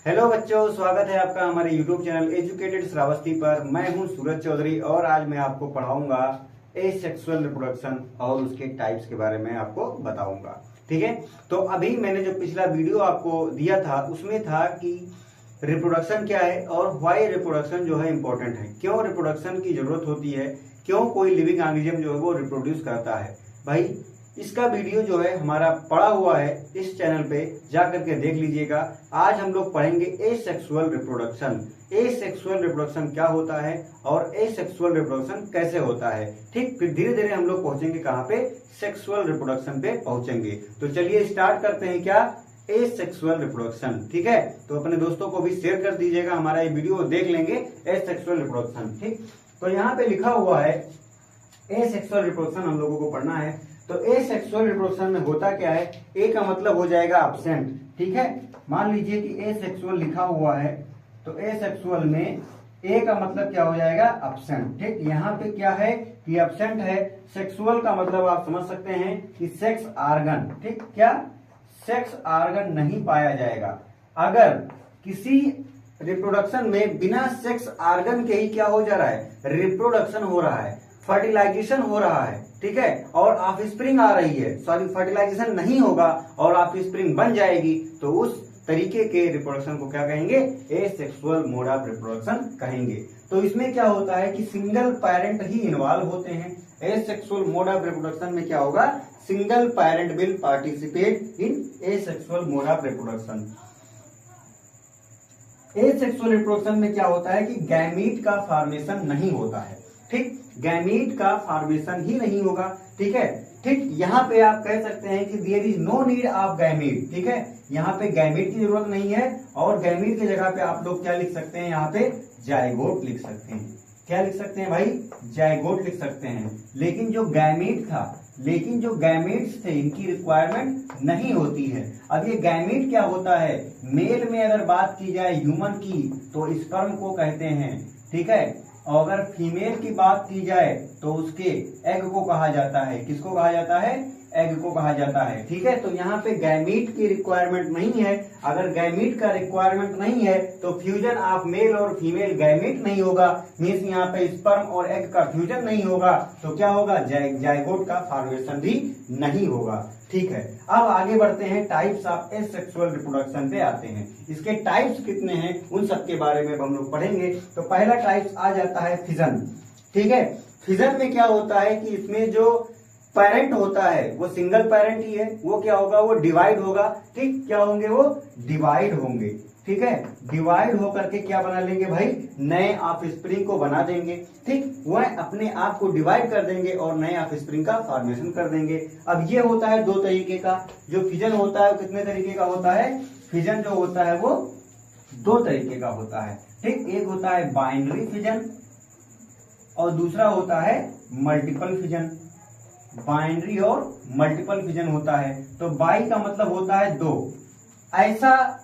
Hello बच्चों, स्वागत है आपका हमारे YouTube चैनल एजुकेटेड श्रावस्ती पर। मैं हूं सूरज चौधरी और आज मैं आपको पढ़ाऊंगा एसेक्सुअल रिप्रोडक्शन और उसके टाइप्स के बारे में आपको बताऊंगा। ठीक है, तो अभी मैंने जो पिछला वीडियो आपको दिया था उसमें था कि रिप्रोडक्शन क्या है और व्हाई रिप्रोडक्शन जो है इंपॉर्टेंट है, क्यों रिप्रोडक्शन की जरूरत होती है, क्यों कोई लिविंग ऑर्गेनिज्म जो है वो रिप्रोड्यूस करता है। भाई इसका वीडियो जो है हमारा पड़ा हुआ है इस चैनल पे, जा करके देख लीजिएगा। आज हम लोग पढ़ेंगे एसेक्सुअल रिप्रोडक्शन। एसेक्सुअल रिप्रोडक्शन क्या होता है और एसेक्सुअल रिप्रोडक्शन कैसे होता है। ठीक, फिर धीरे धीरे हम लोग पहुंचेंगे कहाँ पे, सेक्सुअल रिप्रोडक्शन पे पहुंचेंगे। तो चलिए स्टार्ट करते हैं क्या, एसेक्सुअल रिप्रोडक्शन। ठीक है, तो अपने दोस्तों को भी शेयर कर दीजिएगा, हमारा ये वीडियो देख लेंगे एसेक्सुअल रिप्रोडक्शन। ठीक, तो यहाँ पे लिखा हुआ है एसेक्सुअल रिप्रोडक्शन हम लोगों को पढ़ना है। तो एसेक्सुअल रिप्रोडक्शन में होता क्या है, ए का मतलब हो जाएगा एब्सेंट। ठीक है, मान लीजिए कि एसेक्सुअल लिखा हुआ है तो एसेक्सुअल में ए का मतलब क्या हो जाएगा, एब्सेंट। ठीक, यहाँ पे क्या है कि एब्सेंट है। सेक्सुअल का मतलब आप समझ सकते हैं कि सेक्स आर्गन। ठीक, क्या सेक्स आर्गन नहीं पाया जाएगा। अगर किसी रिप्रोडक्शन में बिना सेक्स आर्गन के ही क्या हो जा रहा है, रिप्रोडक्शन हो रहा है, फर्टिलाइजेशन हो रहा है। ठीक है, और ऑफस्प्रिंग आ रही है, सॉरी फर्टिलाइजेशन नहीं होगा और ऑफस्प्रिंग बन जाएगी, तो उस तरीके के रिप्रोडक्शन को क्या कहेंगे, एसेक्सुअल मोड ऑफ रिप्रोडक्शन कहेंगे। तो इसमें क्या होता है कि सिंगल पेरेंट ही इन्वॉल्व होते हैं। एसेक्सुअल मोड ऑफ रिप्रोडक्शन में क्या होगा, single parent will participate in asexual mode of reproduction. Asexual reproduction में क्या होता है कि गैमीट का फॉर्मेशन नहीं होता है। ठीक, गैमीट का फॉर्मेशन ही नहीं होगा। ठीक है, ठीक, यहाँ पे आप कह सकते हैं कि there is no need of gamete. ठीक है, यहाँ पे गैमीट की जरूरत नहीं है और गैमीट की जगह पे आप लोग क्या लिख सकते हैं, यहाँ पे जायगोट लिख सकते हैं। क्या लिख सकते हैं भाई, जायगोट लिख सकते हैं। लेकिन जो गैमीट्स थे इनकी रिक्वायरमेंट नहीं होती है। अब ये गैमीट क्या होता है, मेल में अगर बात की जाए ह्यूमन की तो स्पर्म को कहते हैं। ठीक है, और अगर फीमेल की बात की जाए तो उसके एग को कहा जाता है। किसको कहा जाता है, एग को कहा जाता है। ठीक है, तो यहाँ पे गैमीट की रिक्वायरमेंट नहीं है। अगर गैमीट का रिक्वायरमेंट नहीं है तो फ्यूजन ऑफ मेल और फीमेल गैमीट नहीं होगा, मीन्स यहाँ पे स्पर्म और एग का फ्यूजन नहीं होगा, तो क्या होगा, जायगोट का फॉर्मेशन भी नहीं होगा। ठीक है, अब आगे बढ़ते हैं, टाइप्स ऑफ एसेक्सुअल रिप्रोडक्शन पे आते हैं। इसके टाइप्स कितने हैं उन सब के बारे में हम लोग पढ़ेंगे। तो पहला टाइप्स आ जाता है फिजन। ठीक है, फिजन में क्या होता है कि इसमें जो पेरेंट होता है वो सिंगल पेरेंट ही है, वो क्या होगा, वो डिवाइड होगा। ठीक, क्या होंगे, वो डिवाइड होंगे। ठीक है, डिवाइड होकर के क्या बना लेंगे भाई, नए ऑफस्प्रिंग को बना देंगे। ठीक, वह अपने आप को डिवाइड कर देंगे और नए ऑफस्प्रिंग का फॉर्मेशन कर देंगे। अब ये होता है दो तरीके का। जो फिजन होता है कितने तरीके का होता है, फिजन जो होता है वो दो तरीके का होता है। ठीक, एक होता है बाइनरी फिजन और दूसरा होता है मल्टीपल फिजन। बाइनरी और मल्टीपल फिजन होता है। तो बाई का मतलब होता है दो। ऐसा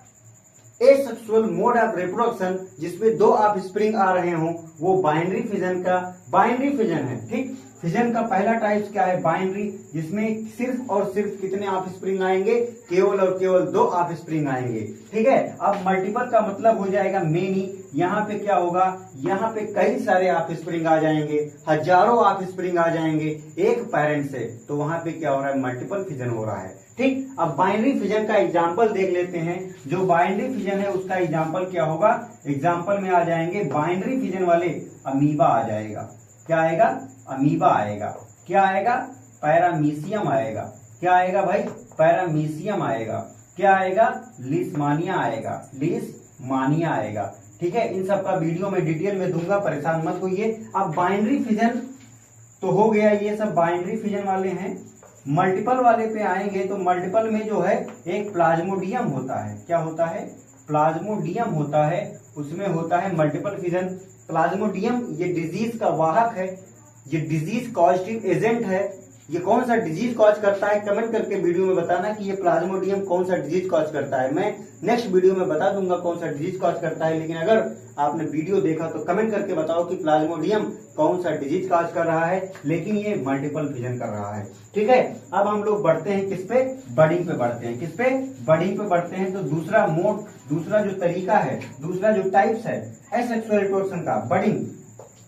एसेक्सुअल मोड ऑफ रिप्रोडक्शन जिसमें दो ऑफस्प्रिंग आ रहे हों वो बाइनरी फिजन का बाइनरी फिजन है। ठीक, फिजन का पहला टाइप क्या है, बाइनरी, जिसमें सिर्फ और सिर्फ कितने ऑफस्प्रिंग आएंगे, केवल और केवल दो ऑफस्प्रिंग आएंगे। ठीक है, अब मल्टीपल का मतलब हो जाएगा मेनी। यहाँ पे क्या होगा, यहाँ पे कई सारे ऑफस्प्रिंग आ जाएंगे, हजारों ऑफस्प्रिंग आ जाएंगे एक पेरेंट से, तो वहां पे क्या हो रहा है, मल्टीपल फिजन हो रहा है। ठीक, अब बाइनरी फिजन का एग्जांपल देख लेते हैं। जो बाइनरी फिजन है उसका एग्जांपल क्या होगा, एग्जांपल में आ जाएंगे बाइनरी फिजन वाले, अमीबा आ जाएगा। क्या आएगा, अमीबा आएगा। क्या आएगा, पैरामीशियम आएगा। क्या आएगा भाई, पैरामीशियम आएगा। क्या आएगा, लिस्मानिया आएगा, लिस्मानिया आएगा। ठीक है, इन सब का वीडियो में डिटेल में दूंगा, परेशान मत होइए। अब बाइनरी फिजन तो हो गया, ये सब बाइनरी फिजन वाले हैं। मल्टीपल वाले पे आएंगे तो मल्टीपल में जो है एक प्लाज्मोडियम होता है। क्या होता है, प्लाज्मोडियम होता है, उसमें होता है मल्टीपल फिजन। प्लाज्मोडियम ये डिजीज का वाहक है, ये डिजीज कॉजेटिव एजेंट है, ये कौन सा डिजीज कॉज करता है, कमेंट करके वीडियो में बताना कि ये प्लाज्मोडियम कौन सा डिजीज कॉज करता है। मैं नेक्स्ट वीडियो में बता दूंगा कौन सा डिजीज कॉज करता है, लेकिन अगर आपने वीडियो देखा तो कमेंट करके बताओ कि प्लाज्मोडियम कौन सा डिजीज कॉज कर रहा है, लेकिन ये मल्टीपल फिजन कर रहा है। ठीक है, अब हम लोग बढ़ते हैं किस पे, बडिंग पे बढ़ते हैं। किस पे, बडिंग पे बढ़ते हैं। तो दूसरा मोड, दूसरा जो तरीका है, दूसरा जो टाइप्स है एसेक्सुअल रिप्रोडक्शन का, बडिंग।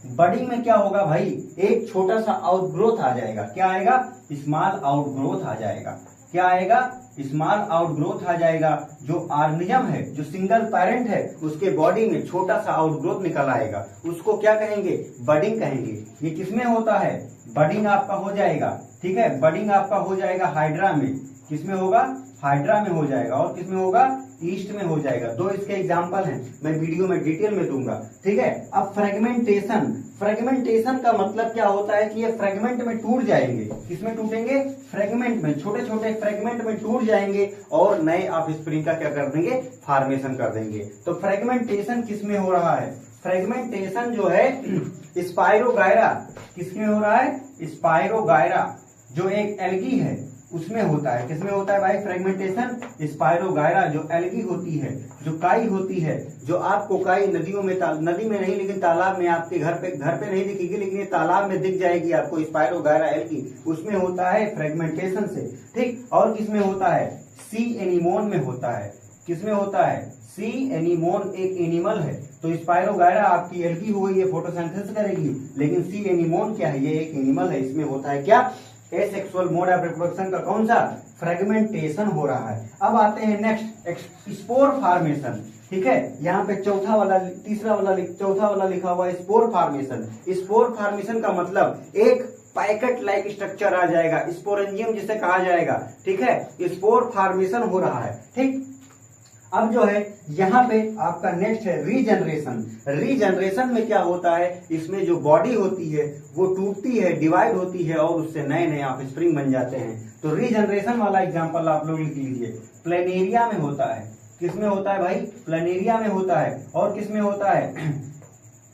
बडिंग में क्या होगा भाई, एक छोटा सा आउटग्रोथ आ जाएगा। क्या आएगा, स्मॉल आउटग्रोथ आ जाएगा। क्या आएगा, स्मॉल आउटग्रोथ आ जाएगा। जो ऑर्गेनिज्म है, जो सिंगल पेरेंट है, उसके बॉडी में छोटा सा आउटग्रोथ निकल आएगा, उसको क्या कहेंगे, बडिंग कहेंगे। ये किसमें होता है, बडिंग आपका हो जाएगा। ठीक है, बडिंग आपका हो जाएगा हाइड्रा में। किसमें होगा, हाइड्रा में हो जाएगा। और किसमें होगा, ईस्ट में हो जाएगा। दो इसके एग्जाम्पल हैं, मैं वीडियो में डिटेल में दूंगा। ठीक है, अब फ्रेगमेंटेशन। फ्रेगमेंटेशन का मतलब क्या होता है कि ये फ्रेगमेंट में टूट जाएंगे। किसमें टूटेंगे, फ्रेगमेंट में, छोटे छोटे फ्रेगमेंट में टूट जाएंगे और नए ऑफस्प्रिंग का क्या कर देंगे, फॉर्मेशन कर देंगे। तो फ्रेगमेंटेशन किसमें हो रहा है, फ्रेगमेंटेशन जो है स्पाइरोगायरा, किसमें हो रहा है, स्पाइरोगायरा जो एक एल्गी है उसमें होता है। किसमें होता है भाई फ्रेगमेंटेशन, स्पाइरोगायरा जो एल्गी होती है, जो काई होती है, जो आपको काई नदियों में, नदी में नहीं लेकिन तालाब में, आपके घर पे नहीं दिखेगी, लेकिन ये तालाब में दिख जाएगी आपको, स्पाइरोगायरा एल्गी, उसमें होता है फ्रेगमेंटेशन से। ठीक, और किसमें होता है, सी एनीमोन में होता है। किसमें होता है, सी एनीमोन एक एनिमल है। तो स्पाइरोगायरा आपकी एल्गी हो गई, ये फोटोसिंथेसिस करेगी, लेकिन सी एनीमोन क्या है, ये एक एनिमल है, इसमें होता है क्या, एसेक्सुअल मोड ऑफ रिप्रोडक्शन का कौन सा, फ्रेगमेंटेशन हो रहा है। अब आते हैं नेक्स्ट, स्पोर फॉर्मेशन। ठीक है, यहाँ पे चौथा वाला लिखा हुआ है स्पोर फॉर्मेशन। स्पोर फॉर्मेशन का मतलब एक पैकेट लाइक स्ट्रक्चर आ जाएगा, स्पोरेंजियम जिसे कहा जाएगा। ठीक है, स्पोर फॉर्मेशन हो रहा है। ठीक, अब जो है यहाँ पे आपका नेक्स्ट है रीजनरेशन। रीजनरेशन में क्या होता है, इसमें जो बॉडी होती है वो टूटती है, डिवाइड होती है और उससे नए नए ऑफस्प्रिंग बन जाते हैं। तो रीजनरेशन वाला एग्जांपल आप लोग लिख लीजिए। प्लेनेरिया में होता है। किसमें होता है भाई, प्लेनेरिया में होता है। और किसमें होता है,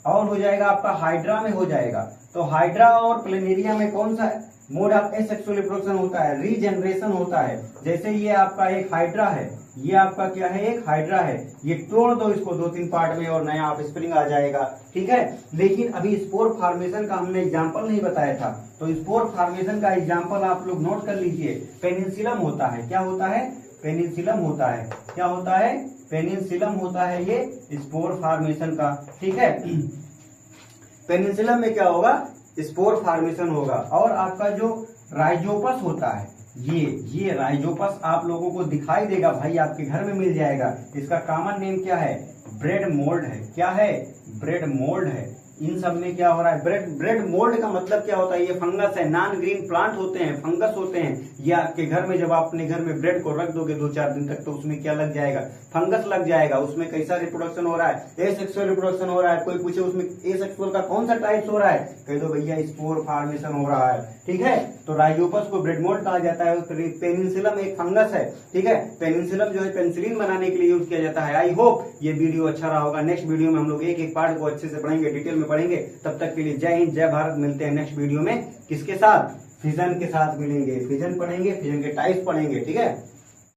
और हो जाएगा आपका हाइड्रा में हो जाएगा। तो हाइड्रा और प्लेनेरिया में कौन सा मोड ऑफ एसेक्सुअल रिप्रोडक्शन होता है, रीजनरेशन होता है। जैसे ये आपका एक हाइड्रा है, ये आपका क्या है, एक हाइड्रा है, ये तोड़ दो इसको 2-3 पार्ट में और नया ऑफस्प्रिंग आ जाएगा। ठीक है, लेकिन अभी स्पोर फॉर्मेशन का हमने एग्जांपल नहीं बताया था, तो स्पोर फॉर्मेशन का एग्जांपल आप लोग नोट कर लीजिए। पेनिसिलम होता है। क्या होता है, पेनिसिलम होता है। क्या होता है, पेनिसिलम होता है ये स्पोर फॉर्मेशन का। ठीक है, पेनिसिलम में क्या होगा, स्पोर फॉर्मेशन होगा। और आपका जो राइजोपस होता है, ये राइजोपस आप लोगों को दिखाई देगा भाई, आपके घर में मिल जाएगा। इसका कॉमन नेम क्या है, ब्रेड मोल्ड है। क्या है, ब्रेड मोल्ड है। इन सब में क्या हो रहा है, ब्रेड मोल्ड का मतलब क्या होता है, ये फंगस है, नॉन ग्रीन प्लांट होते हैं, फंगस होते हैं। ये आपके घर में जब आप अपने घर में ब्रेड को रख दोगे 2-4 दिन तक, तो उसमें क्या लग जाएगा, फंगस लग जाएगा। उसमें कैसा रिप्रोडक्शन हो रहा है, एसेक्सुअल रिप्रोडक्शन हो रहा है। कोई पूछे उसमें एसेक्सुअल का कौन सा टाइप्स हो रहा है, कह दो भैया स्पोर फॉर्मेशन हो रहा है। ठीक है, तो राइजोपस को ब्रेड मोल्ड कहा जाता है। पेनिसिलम एक फंगस है। ठीक है, पेनिसिलम जो है पेनिसिलिन बनाने के लिए यूज किया जाता है। आई होप ये वीडियो अच्छा रहा होगा। नेक्स्ट वीडियो में हम लोग एक एक पार्ट को अच्छे से पढ़ेंगे, डिटेल में पढ़ेंगे। तब तक के लिए जय हिंद, जय भारत। मिलते हैं नेक्स्ट वीडियो में, किसके साथ, फिजन के साथ मिलेंगे। फिजन पढ़ेंगे, फिजन के टाइप्स पढ़ेंगे। ठीक है।